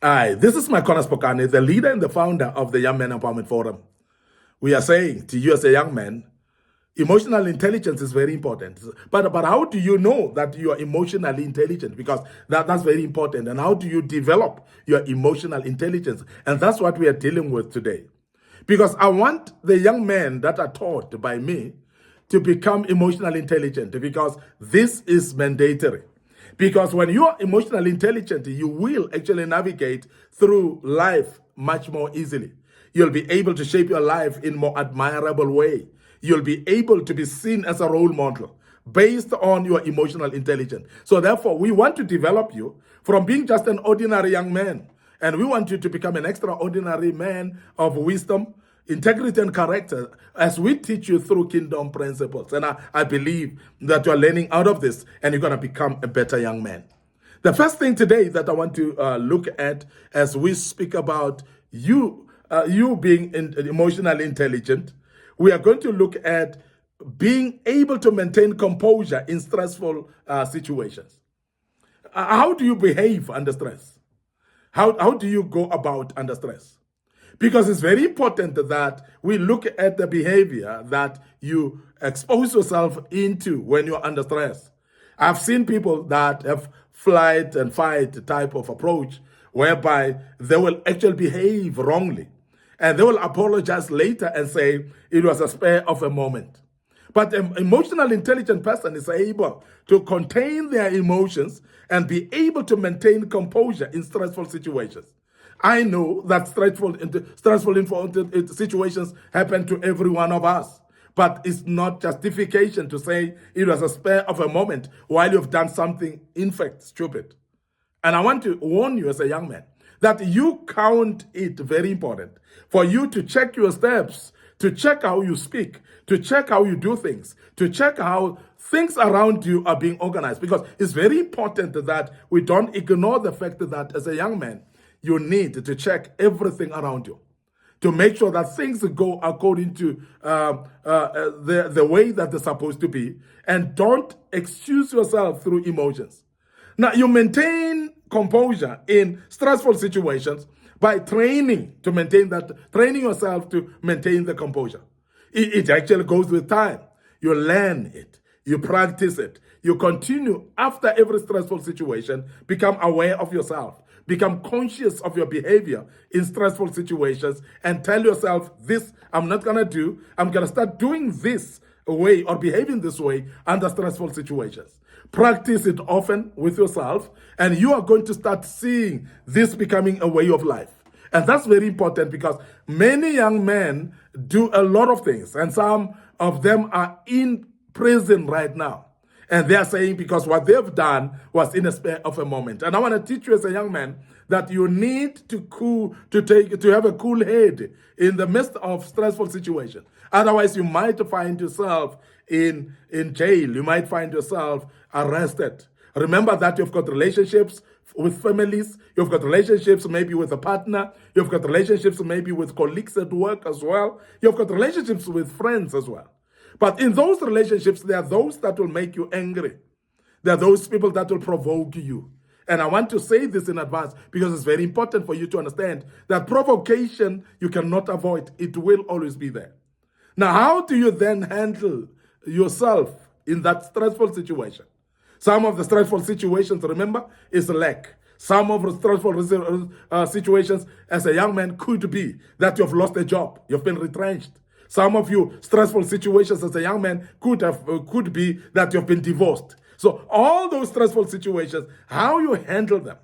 Hi, this is Micornus Phokane, the leader and the founder of the Young Men Empowerment Forum. We are saying to you as a young man, emotional intelligence is very important. But how do you know that you are emotionally intelligent? Because that's very important. And how do you develop your emotional intelligence? And that's what we are dealing with today. Because I want the young men that are taught by me to become emotionally intelligent, because this is mandatory. Because when you are emotionally intelligent, you will actually navigate through life much more easily. You'll be able to shape your life in a more admirable way. You'll be able to be seen as a role model based on your emotional intelligence. So therefore, we want to develop you from being just an ordinary young man. And we want you to become an extraordinary man of wisdom, integrity, and character as we teach you through kingdom principles. And I believe that you're learning out of this and you're going to become a better young man. The first thing today that I want to look at as we speak about you being emotionally intelligent, we are going to look at being able to maintain composure in stressful situations. How do you behave under stress? How do you go about under stress? Because it's very important that we look at the behavior that you expose yourself into when you're under stress. I've seen people that have flight and fight type of approach whereby they will actually behave wrongly and they will apologize later and say it was a spur of a moment. But an emotional intelligent person is able to contain their emotions and be able to maintain composure in stressful situations. I know that stressful situations happen to every one of us, but it's not justification to say it was a spur of a moment while you've done something, in fact, stupid. And I want to warn you as a young man that you count it very important for you to check your steps, to check how you speak, to check how you do things, to check how things around you are being organized. Because it's very important that we don't ignore the fact that as a young man, you need to check everything around you to make sure that things go according to the way that they're supposed to be, and don't excuse yourself through emotions. Now, you maintain composure in stressful situations by training yourself to maintain the composure. It actually goes with time. You learn it, you practice it, you continue after every stressful situation, become aware of yourself, become conscious of your behavior in stressful situations, and tell yourself, this I'm not gonna do, I'm gonna start doing this way or behaving this way under stressful situations. Practice it often with yourself, and you are going to start seeing this becoming a way of life. And that's very important because many young men do a lot of things, and some of them are in prison right now. And they are saying because what they've done was in a spur of a moment. And I want to teach you as a young man that you need to have a cool head in the midst of stressful situations. Otherwise, you might find yourself in jail. You might find yourself arrested. Remember that you've got relationships with families, you've got relationships maybe with a partner, you've got relationships maybe with colleagues at work as well, you've got relationships with friends as well. But in those relationships, there are those that will make you angry. There are those people that will provoke you. And I want to say this in advance because it's very important for you to understand that provocation you cannot avoid. It will always be there. Now, how do you then handle yourself in that stressful situation? Some of the stressful situations, remember, is lack. Some of the stressful situations as a young man could be that you've lost a job, you've been retrenched. Some of you stressful situations as a young man could be that you've been divorced. So all those stressful situations, how you handle them,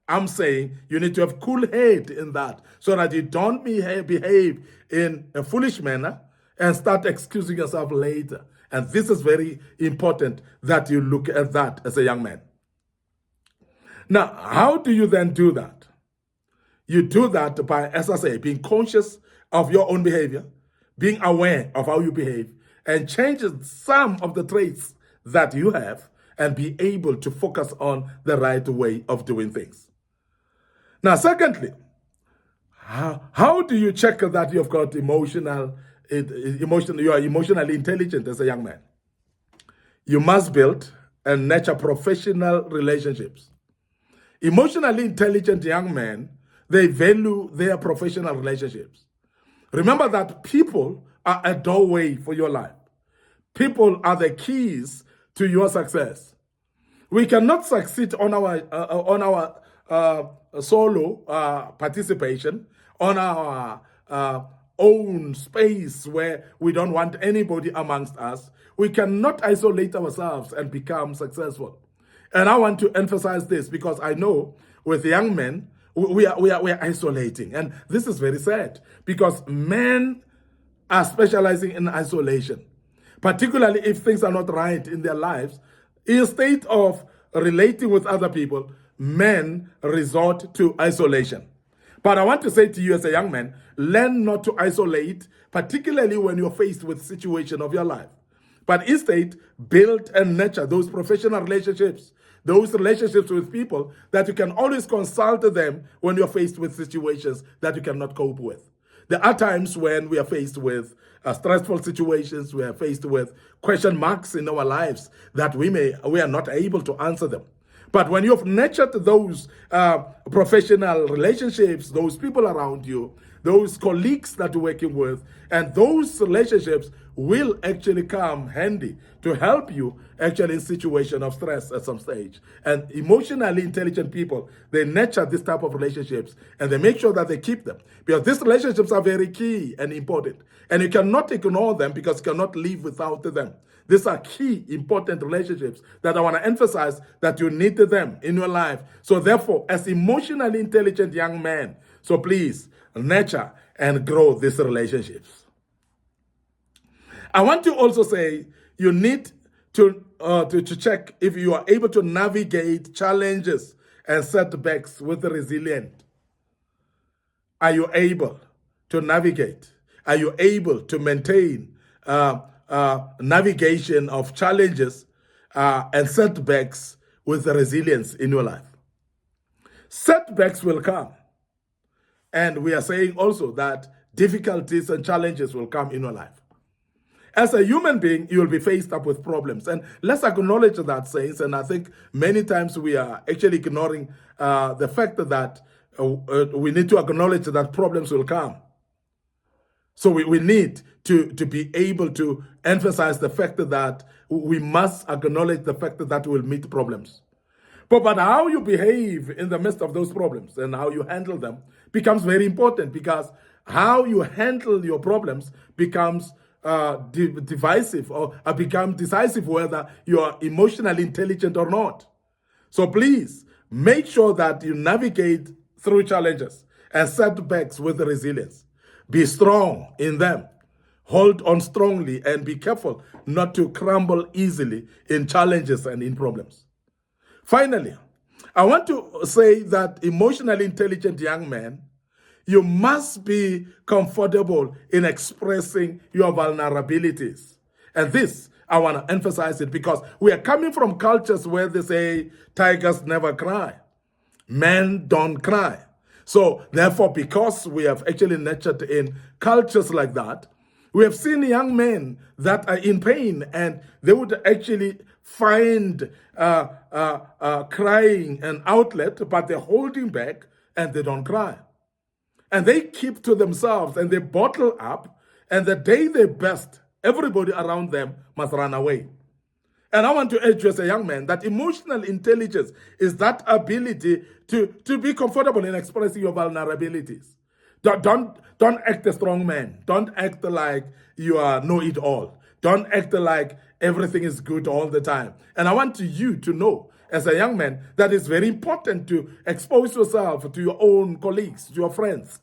I'm saying you need to have cool head in that so that you don't behave in a foolish manner and start excusing yourself later. And this is very important that you look at that as a young man. Now, how do you then do that? You do that by, as I say, being conscious of your own behavior, being aware of how you behave, and changing some of the traits that you have and be able to focus on the right way of doing things. Now, secondly, how do you check that you've got you are emotionally intelligent as a young man? You must build and nurture professional relationships. Emotionally intelligent young men, they value their professional relationships. Remember that people are a doorway for your life. People are the keys to your success. We cannot succeed on our solo participation, on our own space where we don't want anybody amongst us. We cannot isolate ourselves and become successful. And I want to emphasize this because I know with young men, we are isolating. And this is very sad because men are specializing in isolation, particularly if things are not right in their lives. Instead of relating with other people, men resort to isolation. But I want to say to you as a young man, learn not to isolate, particularly when you're faced with the situation of your life. But instead, build and nurture those professional relationships, those relationships with people that you can always consult them when you're faced with situations that you cannot cope with. There are times when we are faced with stressful situations, we are faced with question marks in our lives that we are not able to answer them. But when you've nurtured those professional relationships, those people around you, those colleagues that you're working with, and those relationships will actually come handy to help you actually in situation of stress at some stage. And emotionally intelligent people, they nurture this type of relationships and they make sure that they keep them, because these relationships are very key and important. And you cannot ignore them because you cannot live without them. These are key, important relationships that I want to emphasize that you need them in your life. So therefore, as emotionally intelligent young men, so please nurture and grow these relationships. I want to also say you need to check if you are able to navigate challenges and setbacks with resilience. Are you able to navigate? Are you able to maintain navigation of challenges and setbacks with resilience in your life? Setbacks will come. And we are saying also that difficulties and challenges will come in your life. As a human being, you will be faced up with problems. And let's acknowledge that, saints. And I think many times we are actually ignoring the fact that we need to acknowledge that problems will come. So we need to be able to emphasize the fact that we must acknowledge the fact that we'll meet problems. But how you behave in the midst of those problems and how you handle them becomes very important, because how you handle your problems becomes divisive or become decisive whether you are emotionally intelligent or not. So please make sure that you navigate through challenges and setbacks with resilience. Be strong in them. Hold on strongly and be careful not to crumble easily in challenges and in problems. Finally, I want to say that emotionally intelligent young men, you must be comfortable in expressing your vulnerabilities. And this, I want to emphasize it because we are coming from cultures where they say tigers never cry. Men don't cry. So therefore, because we have actually nurtured in cultures like that, we have seen young men that are in pain and they would actually find crying an outlet, but they're holding back and they don't cry. And they keep to themselves and they bottle up, and the day they burst, everybody around them must run away. And I want to urge you as a young man that emotional intelligence is that ability to be comfortable in expressing your vulnerabilities. Don't act a strong man. Don't act like you are know-it-all. Don't act like everything is good all the time. And I want you to know, as a young man, that it's very important to expose yourself to your own colleagues, to your friends.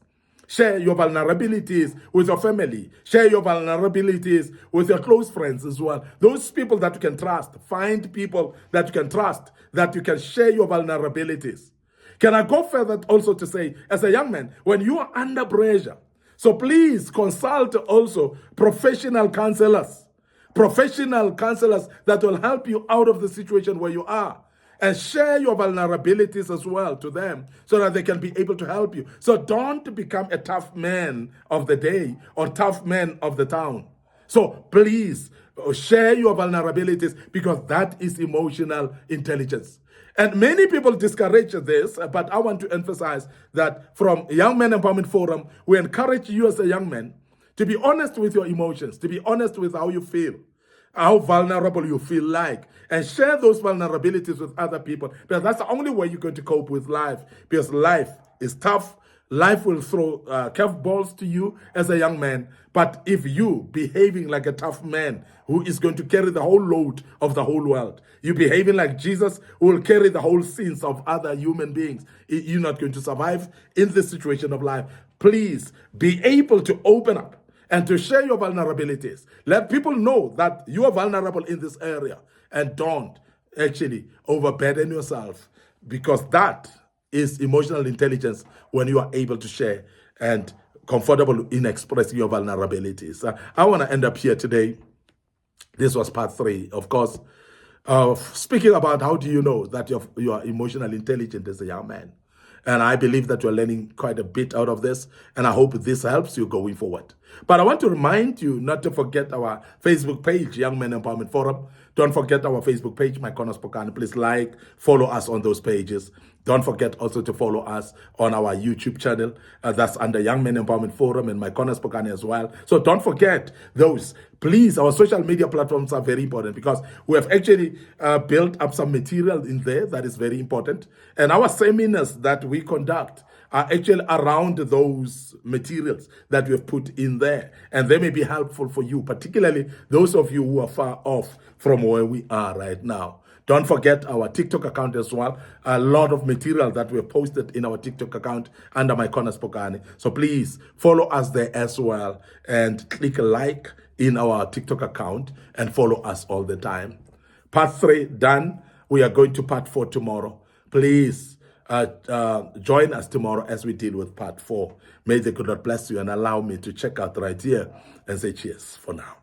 Share your vulnerabilities with your family. Share your vulnerabilities with your close friends as well. Those people that you can trust. Find people that you can trust, that you can share your vulnerabilities. Can I go further also to say, as a young man, when you are under pressure, so please consult also professional counselors that will help you out of the situation where you are. And share your vulnerabilities as well to them so that they can be able to help you. So don't become a tough man of the day or tough man of the town. So please Share your vulnerabilities, because that is emotional intelligence. And many people discourage this, but I want to emphasize that from Young Men Empowerment Forum, we encourage you as a young man to be honest with your emotions, to be honest with how you feel, how vulnerable you feel like, and share those vulnerabilities with other people, because that's the only way you're going to cope with life, because life is tough. Life will throw curveballs to you as a young man, but if you behaving like a tough man who is going to carry the whole load of the whole world, you behaving like Jesus who will carry the whole sins of other human beings, you're not going to survive in this situation of life. Please be able to open up and to share your vulnerabilities. Let people know that you are vulnerable in this area, and don't actually overburden yourself, because that is emotional intelligence when you are able to share and comfortable in expressing your vulnerabilities. I want to end up here today. This was part 3, of course, speaking about how do you know that you are emotionally intelligent as a young man. And I believe that you're learning quite a bit out of this, and I hope this helps you going forward. But I want to remind you not to forget our Facebook page, Young Men Empowerment Forum. Don't forget our Facebook page, Micornus Phokane. Please like, follow us on those pages. Don't forget also to follow us on our YouTube channel. That's under Young Men Empowerment Forum and Micornus Phokane as well. So don't forget those. Please, our social media platforms are very important, because we have actually built up some material in there that is very important. And our seminars that we conduct are actually around those materials that we have put in there. And they may be helpful for you, particularly those of you who are far off from where we are right now. Don't forget our TikTok account as well. A lot of material that we have posted in our TikTok account under Micornus Phokane. So please follow us there as well, and click a like in our TikTok account and follow us all the time. Part 3 done. We are going to part 4 tomorrow. Please join us tomorrow as we deal with part 4. May the good Lord bless you, and allow me to check out right here and say cheers for now.